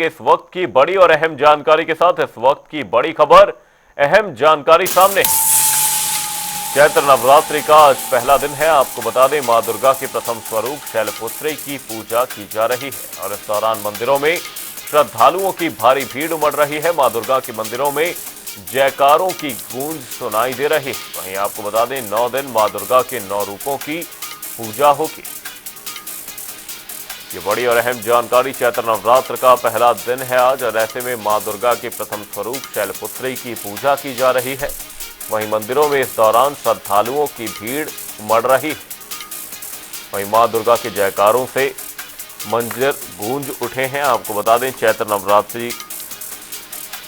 इस वक्त की बड़ी और अहम जानकारी के साथ इस वक्त की बड़ी खबर, अहम जानकारी सामने। चैत्र नवरात्रि का आज पहला दिन है। आपको बता दें, मां दुर्गा के प्रथम स्वरूप शैलपुत्री की पूजा की जा रही है और इस दौरान मंदिरों में श्रद्धालुओं की भारी भीड़ उमड़ रही है। मां दुर्गा के मंदिरों में जयकारों की गूंज सुनाई दे रही है। वहीं आपको बता दें, 9 दिन मां दुर्गा के 9 रूपों की पूजा होगी। ये बड़ी और अहम जानकारी। चैत्र नवरात्र का पहला दिन है आज और ऐसे में मां दुर्गा के प्रथम स्वरूप शैलपुत्री की पूजा की जा रही है। वहीं मंदिरों में इस दौरान श्रद्धालुओं की भीड़ उमड़ रही है। वहीं मां दुर्गा के जयकारों से मंदिर गूंज उठे हैं। आपको बता दें, चैत्र नवरात्रि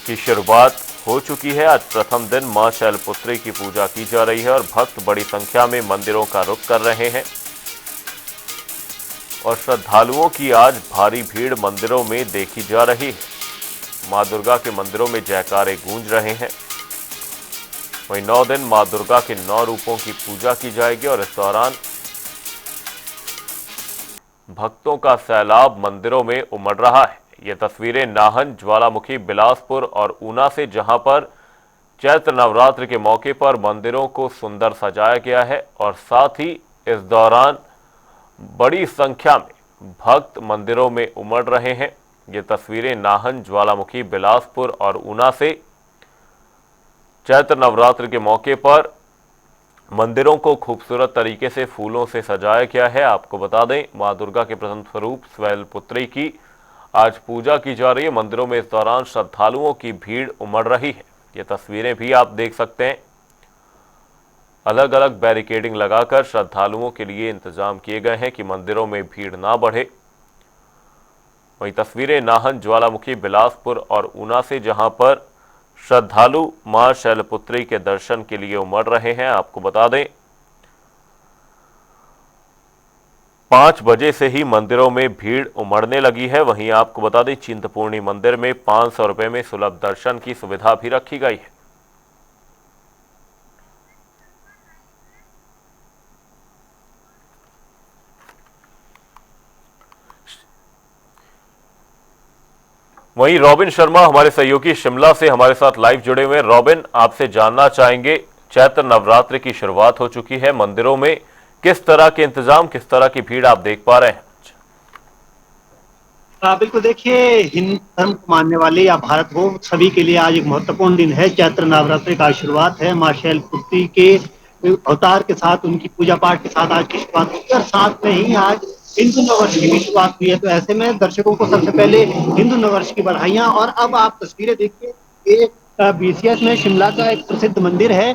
की शुरुआत हो चुकी है। आज प्रथम दिन मां शैलपुत्री की पूजा की जा रही है और भक्त बड़ी संख्या में मंदिरों का रुख कर रहे हैं और श्रद्धालुओं की आज भारी भीड़ मंदिरों में देखी जा रही है। मां दुर्गा के मंदिरों में जयकारे गूंज रहे हैं। वहीं 9 दिन मां दुर्गा के 9 रूपों की पूजा की जाएगी और इस दौरान भक्तों का सैलाब मंदिरों में उमड़ रहा है। ये तस्वीरें नाहन, ज्वालामुखी, बिलासपुर और ऊना से, जहां पर चैत्र नवरात्र के मौके पर मंदिरों को सुंदर सजाया गया है और साथ ही इस दौरान बड़ी संख्या में भक्त मंदिरों में उमड़ रहे हैं। ये तस्वीरें नाहन, ज्वालामुखी, बिलासपुर और ऊना से चैत्र नवरात्र के मौके पर मंदिरों को खूबसूरत तरीके से फूलों से सजाया गया है। आपको बता दें, मां दुर्गा के प्रथम स्वरूप शैलपुत्री की आज पूजा की जा रही है। मंदिरों में इस दौरान श्रद्धालुओं की भीड़ उमड़ रही है। ये तस्वीरें भी आप देख सकते हैं। अलग अलग बैरिकेडिंग लगाकर श्रद्धालुओं के लिए इंतजाम किए गए हैं कि मंदिरों में भीड़ ना बढ़े। वहीं तस्वीरें नाहन, ज्वालामुखी, बिलासपुर और ऊना से, जहां पर श्रद्धालु मां शैलपुत्री के दर्शन के लिए उमड़ रहे हैं। आपको बता दें, 5 बजे से ही मंदिरों में भीड़ उमड़ने लगी है। वहीं आपको बता दें, चिंतपूर्णी मंदिर में 500 रुपए में सुलभ दर्शन की सुविधा भी रखी गई है। वहीं रॉबिन शर्मा हमारे सहयोगी शिमला से हमारे साथ लाइव जुड़े हुए हैं। रॉबिन, आपसे जानना चाहेंगे, चैत्र नवरात्र की शुरुआत हो चुकी है, मंदिरों में किस तरह के इंतजाम, किस तरह की भीड़ आप देख पा रहे हैं? बिल्कुल, देखिए, हिंदू धर्म को मानने वाले या भारत हो, सभी के लिए आज एक महत्वपूर्ण दिन है। चैत्र नवरात्रि का शुरुआत है। मां शैलपुत्री के अवतार के साथ, उनकी पूजा पाठ के साथ आज की शुरुआत हुई और साथ में ही आज हिंदू नववर्ष की भी शुरुआत हुई है। तो ऐसे में दर्शकों को सबसे पहले हिंदू नववर्ष की बधाइयां। और अब आप तस्वीरें देखिए, ये बीसीएस में शिमला का एक प्रसिद्ध मंदिर है,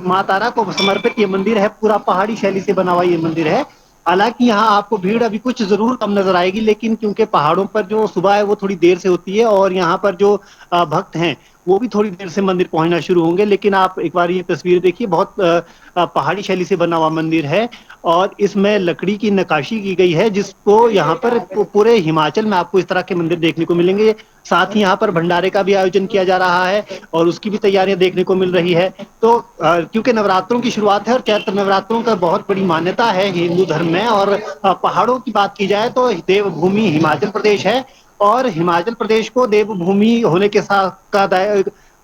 मां तारा को समर्पित ये मंदिर है। पूरा पहाड़ी शैली से बना हुआ ये मंदिर है। हालांकि यहाँ आपको भीड़ अभी कुछ जरूर कम नजर आएगी, लेकिन क्योंकि पहाड़ों पर जो सुबह है वो थोड़ी देर से होती है और यहाँ पर जो भक्त हैं वो भी थोड़ी देर से मंदिर पहुंचना शुरू होंगे। लेकिन आप एक बार ये तस्वीर देखिए, बहुत पहाड़ी शैली से बना हुआ मंदिर है और इसमें लकड़ी की नक्काशी की गई है, जिसको यहाँ पर पूरे हिमाचल में आपको इस तरह के मंदिर देखने को मिलेंगे। साथ ही यहाँ पर भंडारे का भी आयोजन किया जा रहा है और उसकी भी तैयारियां देखने को मिल रही है। तो क्योंकि नवरात्रों की शुरुआत है और चैत्र नवरात्रों का बहुत बड़ी मान्यता है हिंदू धर्म में। और पहाड़ों की बात की जाए तो देवभूमि हिमाचल प्रदेश है और हिमाचल प्रदेश को देवभूमि होने के साथ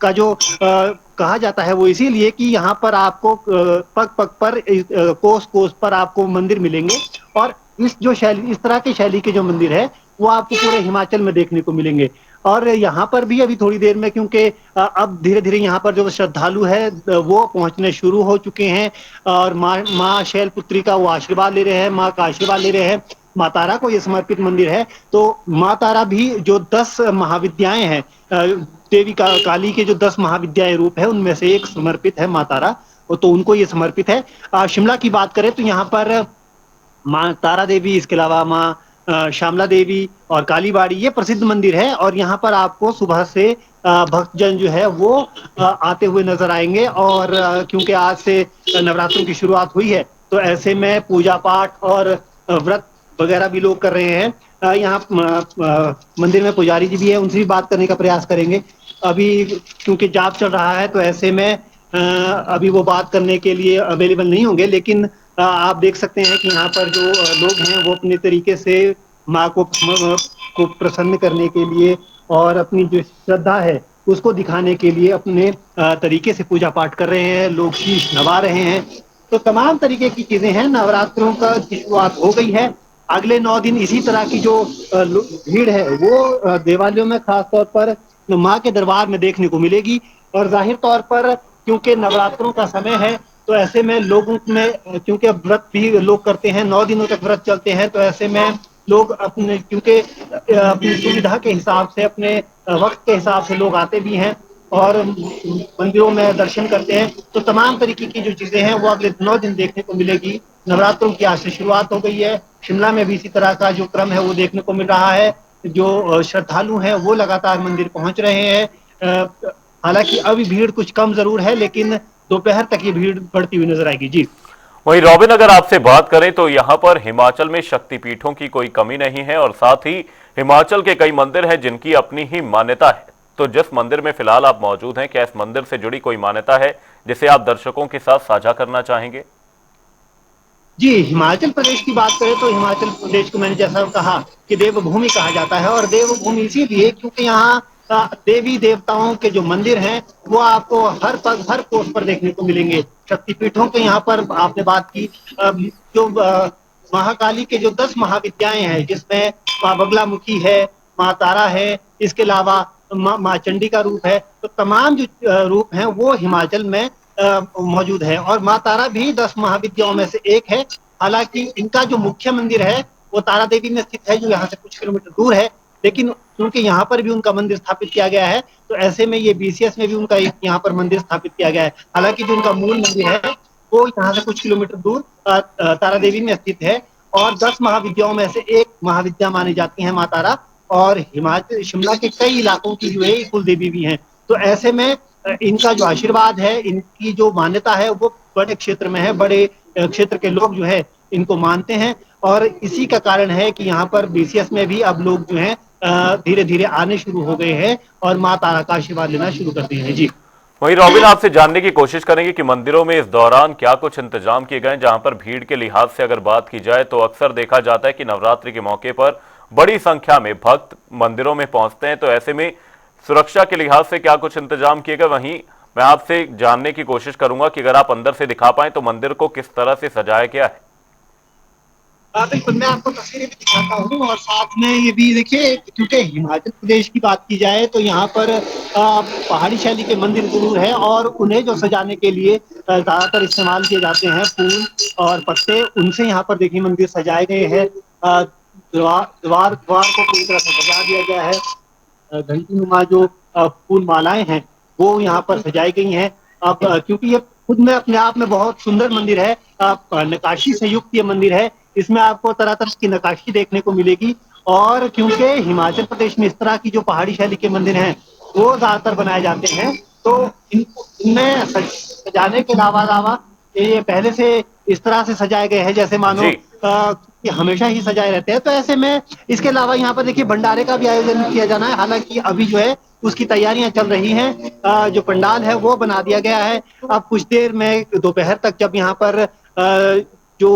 का जो कहा जाता है वो इसीलिए कि यहाँ पर आपको पग पग पर, कोस कोस पर आपको मंदिर मिलेंगे। और इस जो शैली, इस तरह की शैली के जो मंदिर है वो आपको पूरे हिमाचल में देखने को मिलेंगे। और यहाँ पर भी अभी थोड़ी देर में, क्योंकि अब धीरे धीरे यहाँ पर जो श्रद्धालु है वो पहुंचने शुरू हो चुके हैं और माँ शैलपुत्री का वो आशीर्वाद ले रहे हैं, माँ का आशीर्वाद ले रहे हैं। माँ तारा को ये समर्पित मंदिर है। तो माँ तारा भी जो 10 महाविद्याएं हैं, देवी काली के जो 10 महाविद्याएं रूप है उनमें से एक समर्पित है माँ तारा, तो उनको ये समर्पित है। शिमला की बात करें तो यहाँ पर माँ तारा देवी, इसके अलावा माँ श्यामला देवी और कालीबाड़ी, ये प्रसिद्ध मंदिर है। और यहाँ पर आपको सुबह से भक्तजन जो है वो आते हुए नजर आएंगे। और क्योंकि आज से नवरात्रों की शुरुआत हुई है तो ऐसे में पूजा पाठ और व्रत वगैरह भी लोग कर रहे हैं। यहाँ मंदिर में पुजारी जी भी है, उनसे भी बात करने का प्रयास करेंगे। अभी क्योंकि जाप चल रहा है तो ऐसे में अभी वो बात करने के लिए अवेलेबल नहीं होंगे। लेकिन आप देख सकते हैं कि यहाँ पर जो लोग हैं वो अपने तरीके से माँ को प्रसन्न करने के लिए और अपनी जो श्रद्धा है उसको दिखाने के लिए अपने तरीके से पूजा पाठ कर रहे हैं, लोग शीश नवा रहे हैं। तो तमाम तरीके की चीजें हैं। नवरात्रों का की शुरुआत हो गई है। अगले 9 दिन इसी तरह की जो भीड़ है वो देवालयों में खास तौर पर माँ के दरबार में देखने को मिलेगी। और जाहिर तौर पर क्योंकि नवरात्रों का समय है तो ऐसे में लोगों में क्योंकि व्रत भी लोग करते हैं, 9 दिनों तक व्रत चलते हैं, तो ऐसे में लोग अपने क्योंकि अपनी सुविधा के हिसाब से अपने वक्त के हिसाब से लोग आते भी हैं और मंदिरों में दर्शन करते हैं। तो तमाम तरीके की जो चीजें हैं वो अगले 9 दिन देखने को मिलेगी। नवरात्रों की आज से शुरुआत हो गई है। शिमला में भी इसी तरह का जो क्रम है वो देखने को मिल रहा है। जो श्रद्धालु हैं वो लगातार मंदिर पहुंच रहे हैं। हालांकि अभी भीड़ कुछ कम जरूर है, लेकिन दोपहर तक ये भीड़ बढ़ती हुई नजर आएगी। जी। वहीं रॉबिन, अगर आपसे बात करें तो यहाँ पर हिमाचल में शक्तिपीठों की कोई कमी नहीं है और साथ ही हिमाचल के कई मंदिर हैं जिनकी अपनी ही मान्यता है। तो जिस मंदिर में फिलहाल आप मौजूद हैं, क्या इस मंदिर से जुड़ी कोई मान्यता है जिसे आप दर्शकों के साथ साझा करना चाहेंगे? जी, हिमाचल प्रदेश की बात करें तो हिमाचल प्रदेश को मैंने जैसा कहा कि देवभूमि कहा जाता है, और देवभूमि इसीलिए क्योंकि यहाँ देवी देवताओं के जो मंदिर हैं वो आपको हर पग हर कोस पर देखने को मिलेंगे। शक्तिपीठों के यहाँ पर आपने बात की, जो महाकाली के जो 10 महाविद्याएं हैं जिसमें माँ बगलामुखी है, माँ तारा है, इसके अलावा माँ चंडी का रूप है। तो तमाम जो रूप हैं वो हिमाचल में मौजूद है, और माँ तारा भी 10 महाविद्याओं में से एक है। हालांकि इनका जो मुख्य मंदिर है वो तारा देवी में स्थित है, जो यहाँ से कुछ किलोमीटर दूर है। लेकिन क्योंकि यहाँ पर भी उनका मंदिर स्थापित किया गया है, तो ऐसे में ये बीसीएस में भी उनका एक यहाँ पर मंदिर स्थापित किया गया है। हालांकि जो उनका मूल मंदिर है वो यहाँ से कुछ किलोमीटर दूर तारा देवी में स्थित है। और 10 महाविद्याओं में से एक महाविद्या मानी जाती है माँ तारा। और हिमाचल शिमला के कई इलाकों की जो है कुल देवी भी हैं। तो ऐसे में इनका जो आशीर्वाद है, इनकी जो मान्यता है वो बड़े क्षेत्र में है। बड़े क्षेत्र के लोग जो है इनको मानते हैं, और इसी का कारण है कि यहाँ पर बीसीएस में भी अब लोग जो है धीरे धीरे आने शुरू हो गए हैं और माँ तारा का आशीर्वाद लेना शुरू कर दिए हैं। जी। वहीं रॉबिन, आपसे जानने की कोशिश करेंगे कि मंदिरों में इस दौरान क्या कुछ इंतजाम किए गए हैं। जहां पर भीड़ के लिहाज से अगर बात की जाए तो अक्सर देखा जाता है कि नवरात्रि के मौके पर बड़ी संख्या में भक्त मंदिरों में पहुंचते हैं, तो ऐसे में सुरक्षा के लिहाज से क्या कुछ इंतजाम किए गए? वहीं मैं आपसे जानने की कोशिश करूंगा कि अगर आप अंदर से दिखा पाए तो मंदिर को किस तरह से सजाया गया है। बिल्कुल, मैं आपको तस्वीरें भी दिखाता हूँ, और साथ में ये भी देखिए, क्योंकि हिमाचल प्रदेश की बात की जाए तो यहाँ पर पहाड़ी शैली के मंदिर जरूर है, और उन्हें जो सजाने के लिए ज्यादातर इस्तेमाल किए जाते हैं फूल और पत्ते। उनसे यहाँ पर देखिए मंदिर सजाए गए हैं। द्वार द्वार द्वार को पूरी तरह से सजा दिया गया है। घंटी नुमा जो फूल मालाएं हैं वो यहाँ पर सजाई गई हैं। अब क्योंकि ये खुद में अपने आप में बहुत सुंदर मंदिर है, नक्काशी से युक्त ये मंदिर है। इसमें आपको तरह तरह की नक्काशी देखने को मिलेगी। और क्योंकि हिमाचल प्रदेश में इस तरह की जो पहाड़ी शैली के मंदिर हैं वो ज्यादातर बनाए जाते हैं, तो इनमें सजाने के अलावा ये पहले से इस तरह से सजाए गए हैं जैसे मानो जी। कि हमेशा ही सजाए रहते हैं। तो ऐसे में इसके अलावा यहाँ पर देखिए भंडारे का भी आयोजन किया जाना है। हालांकि अभी जो है उसकी तैयारियां चल रही हैं। जो पंडाल है वो बना दिया गया है। अब कुछ देर में दोपहर तक जब यहाँ पर जो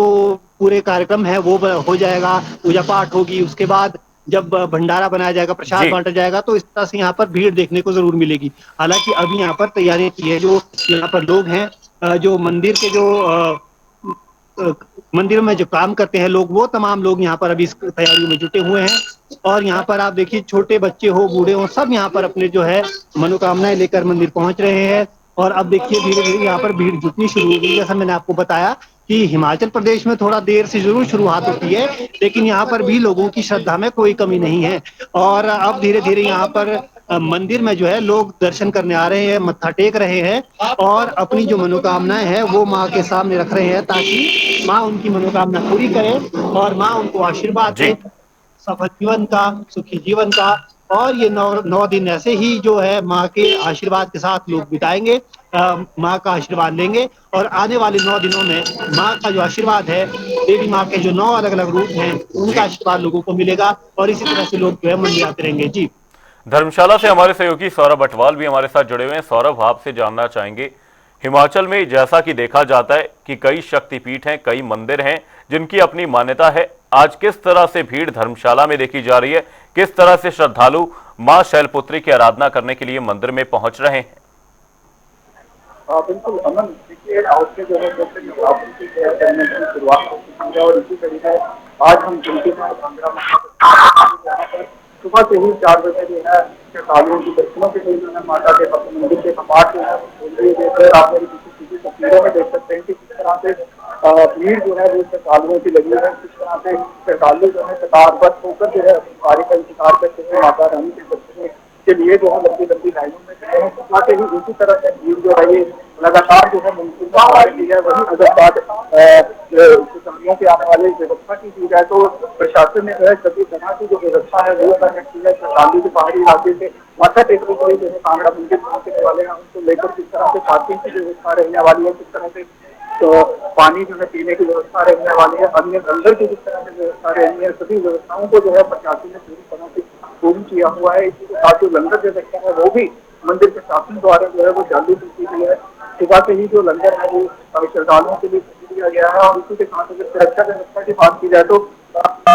पूरे कार्यक्रम है वो हो जाएगा, पूजा पाठ होगी, उसके बाद जब भंडारा बनाया जाएगा, प्रसाद जी। बांटा जाएगा, तो इस तरह से यहाँ पर भीड़ देखने को जरूर मिलेगी। हालांकि अभी यहाँ पर तैयारियां की है, जो यहाँ पर लोग हैं, जो मंदिर के जो मंदिर में जो काम करते हैं लोग, वो तमाम लोग यहाँ पर अभी इस तैयारियों में जुटे हुए हैं। और यहाँ पर आप देखिए छोटे बच्चे हो, बूढ़े हो, सब यहाँ पर अपने जो है मनोकामनाएं लेकर मंदिर पहुंच रहे हैं। और अब देखिए धीरे धीरे यहाँ पर भीड़ जुटनी शुरू हो गई। जैसा मैंने आपको बताया कि हिमाचल प्रदेश में थोड़ा देर से जरूर शुरुआत होती है, लेकिन यहाँ पर भी लोगों की श्रद्धा में कोई कमी नहीं है। और अब धीरे धीरे यहाँ पर मंदिर में जो है लोग दर्शन करने आ रहे हैं, मत्था टेक रहे हैं, और अपनी जो मनोकामनाएं हैं वो माँ के सामने रख रहे हैं, ताकि माँ उनकी मनोकामना पूरी करे और माँ उनको आशीर्वाद जी। दे सफल जीवन का, सुखी जीवन का। और ये 9 दिन ऐसे ही जो है माँ के आशीर्वाद के साथ लोग बिताएंगे, माँ का आशीर्वाद लेंगे। और आने वाले 9 दिनों में माँ का जो आशीर्वाद है, देवी माँ के जो 9 अलग अलग रूप हैं उनका जी। आशीर्वाद लोगों को मिलेगा, और इसी तरह से लोग जो है मंदिर आते रहेंगे। जी। धर्मशाला से हमारे सहयोगी सौरभ अटवाल भी हमारे साथ जुड़े हुए हैं। सौरभ, आपसे जानना चाहेंगे, हिमाचल में जैसा कि देखा जाता है कि कई शक्तिपीठ हैं, कई मंदिर हैं जिनकी अपनी मान्यता है, आज किस तरह से भीड़ धर्मशाला में देखी जा रही है, किस तरह से श्रद्धालु मां शैलपुत्री की आराधना करने के लिए मंदिर में पहुंच रहे हैं। बिल्कुल अमन, देखिए आज से जो है जैसे नवरात्रि की करने की शुरुआत हो चुकी है और इसी तरीके आज हम जिनके साथ भांगड़ा पर सुबह से ही 4 बजे जो है श्रद्धालुओं की दर्शनों के लिए जो है माता के मंदिर के कपाट जो है खोल दिए गए थे। आप मेरी किसी तस्वीरों में देख सकते हैं कि किस तरह से भीड़ जो है वो श्रद्धालुओं की लगी है, किस तरह से श्रद्धालु जो है कतारबद्ध होकर जो है कार्य का इंतजार करते हैं माता रानी के दर्शन के लिए जो है लंबी लंबी लाइनों में खड़े हैं। साथ ही इसी तरह से भीड़ जो है ये लगातार जो है मुमकिन आ रही है। वही अगर बात सब्जियों के आने वाले व्यवस्था की जाए तो प्रशासन ने जो है सभी तरह की जो व्यवस्था है वो कर रखी है। श्रद्धालु के पहाड़ी इलाके से माथा टेकने के लिए जो है कांगड़ा मंदिर पहुंचने वाले हैं उनको लेकर किस तरह से पार्किंग की व्यवस्था रहने वाली है, किस तरह से तो पानी जो है पीने की व्यवस्था रहने वाली है, अन्य लंगर की जिस तरह से व्यवस्था रहनी है, सभी व्यवस्थाओं को जो है प्रशासन ने पूरी तरह से पूर्ण किया हुआ है। इसी के साथ जो लंगर व्यवस्था है वो भी मंदिर प्रशासन द्वारा जो है वो चालू की गई है। सुबह से ही जो लंगर है वो श्रद्धालुओं के लिए दिया गया है और इसी के साथ अगर सुरक्षा व्यवस्था की बात की जाए तो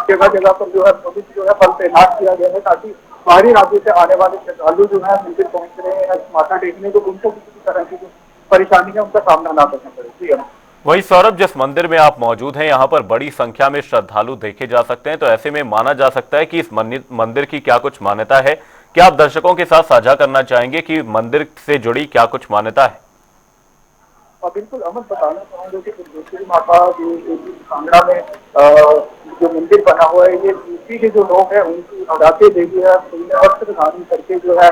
जगह जगह पर जो है पुलिस जो है बल तैनात किया गया है ताकि बाहरी राज्य से आने वाले श्रद्धालु जो है मंदिर पहुंच रहे हैं माथा टेकने को उनको किसी तरह की जो परेशानी है उनका सामना ना करना पड़े। जी वही सौरभ, जिस मंदिर में आप मौजूद हैं यहाँ पर बड़ी संख्या में श्रद्धालु देखे जा सकते हैं, तो ऐसे में माना जा सकता है कि इस मंदिर की क्या कुछ मान्यता है। क्या आप दर्शकों के साथ साझा करना चाहेंगे कि मंदिर से जुड़ी क्या कुछ मान्यता है। बिल्कुल अमन, बताना चाहूंगा कि दुर्गेश्वरी माता जो कांगड़ा में जो मंदिर बना हुआ है ये यूपी के जो लोग हैं उनकी नवरात्रि देवी है। वस्त्र धारण करके जो है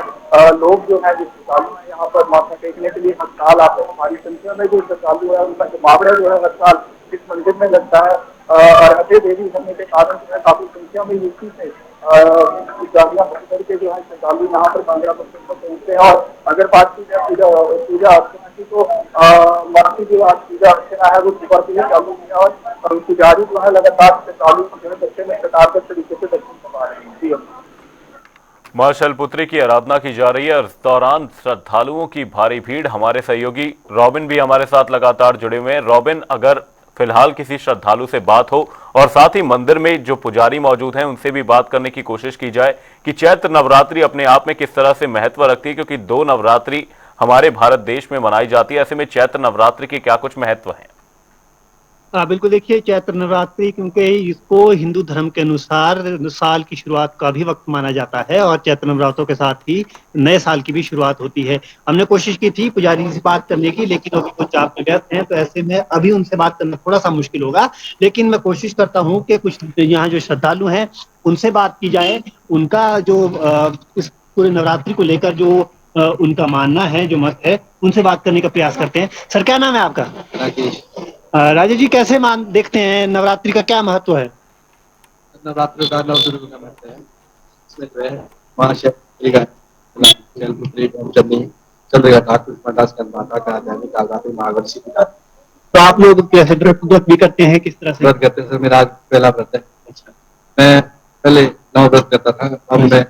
लोग जो है श्रद्धालु है यहाँ पर माथा टेकने के लिए हर साल आते हैं। हमारी संख्या में जो श्रद्धालु है उनका जमावड़ा जो है हर साल इस मंदिर में लगता है और अजय देवी होने के कारण जो है काफी संख्या में यूपी से गाड़ियां भर करके जो है श्रद्धालु यहाँ पर कांगड़ा मंदिर पर पहुंचते हैं। और अगर बात की जाए पूजा अर्चना की तो माता जो आज पूजा अर्चना है वो सुबह से ही चालू हुई है और पुजारी जो है लगातार श्रद्धालु को जो है दर्शन में कतारबद्ध तरीके से दर्शन करवा रहे हैं। जी मां शैलपुत्री की आराधना की जा रही है और इस दौरान श्रद्धालुओं की भारी भीड़। हमारे सहयोगी रॉबिन भी हमारे साथ लगातार जुड़े हुए हैं। रॉबिन, अगर फिलहाल किसी श्रद्धालु से बात हो और साथ ही मंदिर में जो पुजारी मौजूद हैं उनसे भी बात करने की कोशिश की जाए कि चैत्र नवरात्रि अपने आप में किस तरह से महत्व रखती है, क्योंकि 2 नवरात्रि हमारे भारत देश में मनाई जाती है, ऐसे में चैत्र नवरात्रि के क्या कुछ महत्व है। बिल्कुल, देखिए चैत्र नवरात्रि क्योंकि इसको हिंदू धर्म के अनुसार साल की शुरुआत का भी वक्त माना जाता है और चैत्र नवरात्रों के साथ ही नए साल की भी शुरुआत होती है। हमने कोशिश की थी पुजारी से बात करने की, लेकिन अभी कुछ आप व्यस्त हैं तो ऐसे में अभी उनसे बात करना थोड़ा सा मुश्किल होगा। लेकिन मैं कोशिश करता हूँ कि कुछ यहाँ जो श्रद्धालु हैं उनसे बात की जाए, उनका जो इस पूरे नवरात्रि को लेकर जो उनका मानना है, जो मत है, उनसे बात करने का प्रयास करते हैं। सर, क्या नाम है आपका? राजेश जी, कैसे देखते हैं नवरात्रि का क्या महत्व है? नवरात्रि का 9 दिन का महत्व है। इसमें जो है मां शैलपुत्री का शैलपुत्री चंद्रिका ठाकुर माता का दैनिक कालरात्रि महावर्षी का। तो आप लोग कैसे व्रत भी करते हैं, किस तरह से व्रत करते हैं? सर, मेरा आज पहला व्रत है। अच्छा, मैं पहले 9 व्रत करता था, अब मैं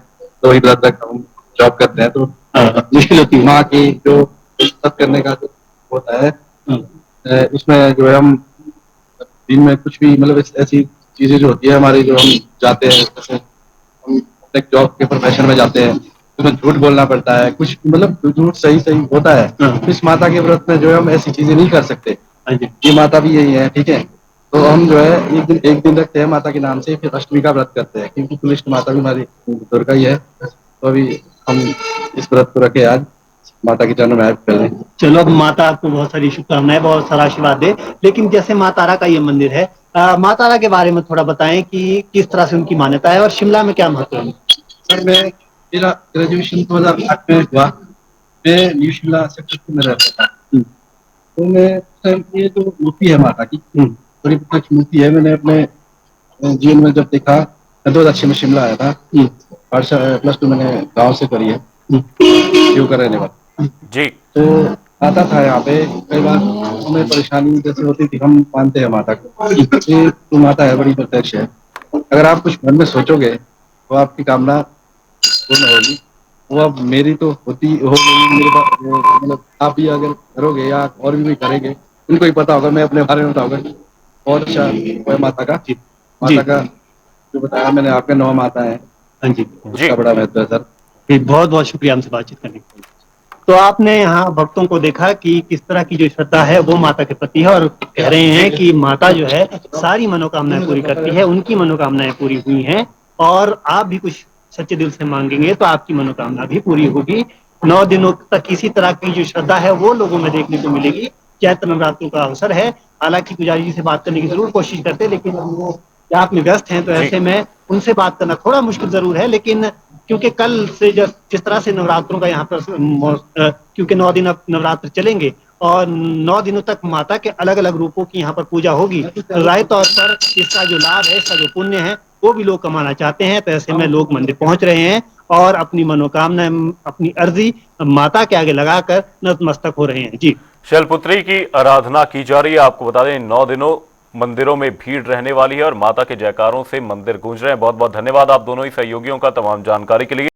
2 ही व्रत रखता हूँ। जॉब करते हैं तो मुश्किल होती है। माँ की जो व्रत करने का जो होता है इसमें जो है हम दिन में कुछ भी मतलब ऐसी चीजें जो होती है हमारी, जो हम जाते हैं जैसे हम अपने जॉब के प्रोफेशन में जाते हैं तो उसमें झूठ बोलना पड़ता है, कुछ मतलब झूठ सही होता है। इस माता के व्रत में जो है हम ऐसी चीजें नहीं कर सकते। ये माता भी यही है, ठीक है। तो हम जो है एक दिन रखते हैं माता के नाम से, फिर अष्टमी का व्रत करते हैं क्योंकि कुलिष्ट माता भी हमारी दुर्गा ही है। तो अभी हम इस व्रत को रखे आज माता के चरणों में आए पहले। चलो, अब माता आपको बहुत सारी शुभकामनाएं, बहुत सारा आशीर्वाद दे। लेकिन जैसे माँ तारा का ये मंदिर है, माँ तारा के बारे में थोड़ा बताएं कि किस तरह से उनकी मान्यता है और शिमला में क्या महत्व है? सर, मेरा ग्रेजुएशन 2008 में हुआ। मैं न्यू शिमला सेक्टर में रहता था। तो मैं ये जो मूर्ति है माता की, बड़ी प्रत्यक्ष मूर्ति है। मैंने अपने जीवन में जब देखा, मैं 2006 में शिमला आया था। +2 मैंने गांव से करी है, यू कर रहने वाला जी। तो आता था यहाँ पे कई बार हमें परेशानी जैसे होती थी। हम मानते हैं माता को, ये तो माता है, बड़ी प्रत्यक्ष है। अगर आप कुछ मन में सोचोगे तो आपकी कामना पूर्ण होगी। वो अब मेरी तो होती हो गई, मेरे पास मतलब आप भी अगर करोगे या और भी करेंगे, उनको ही पता होगा। मैं अपने बारे में बताऊंगा और अच्छा माता का। जी। माता का जो बताया मैंने, आपके 9 माता है, हाँ जी। जी। उसका बड़ा महत्व है सर। जी, बहुत बहुत शुक्रिया हमसे बातचीत करने के लिए। तो आपने यहाँ भक्तों को देखा कि किस तरह की जो श्रद्धा है वो माता के प्रति है, और कह रहे हैं कि माता जो है सारी मनोकामनाएं पूरी करती है, उनकी मनोकामनाएं पूरी हुई हैं, और आप भी कुछ सच्चे दिल से मांगेंगे तो आपकी मनोकामना भी पूरी होगी। 9 दिनों तक इसी तरह की जो श्रद्धा है वो लोगों में देखने को मिलेगी। चैत्र नवरात्रों का अवसर है, हालांकि पुजारी जी से बात करने की जरूर कोशिश करते हैं, लेकिन अब वो आप में व्यस्त हैं, तो जी। ऐसे में उनसे बात करना थोड़ा मुश्किल जरूर है। लेकिन क्योंकि कल से जिस तरह से नवरात्रों का यहाँ पर क्योंकि 9 दिन अब नवरात्र चलेंगे और 9 दिनों तक माता के अलग अलग रूपों की यहाँ पर पूजा होगी, राय तौर पर इसका जो लाभ है, इसका जो पुण्य है, वो भी लोग कमाना चाहते हैं। तो ऐसे में लोग मंदिर पहुंच रहे हैं और अपनी मनोकामना, अपनी अर्जी माता के आगे लगाकर नतमस्तक हो रहे हैं। जी। शैलपुत्री की आराधना की जा रही है। आपको बता दें 9 दिनों मंदिरों में भीड़ रहने वाली है और माता के जयकारों से मंदिर गूंज रहे हैं। बहुत बहुत धन्यवाद आप दोनों ही सहयोगियों का तमाम जानकारी के लिए।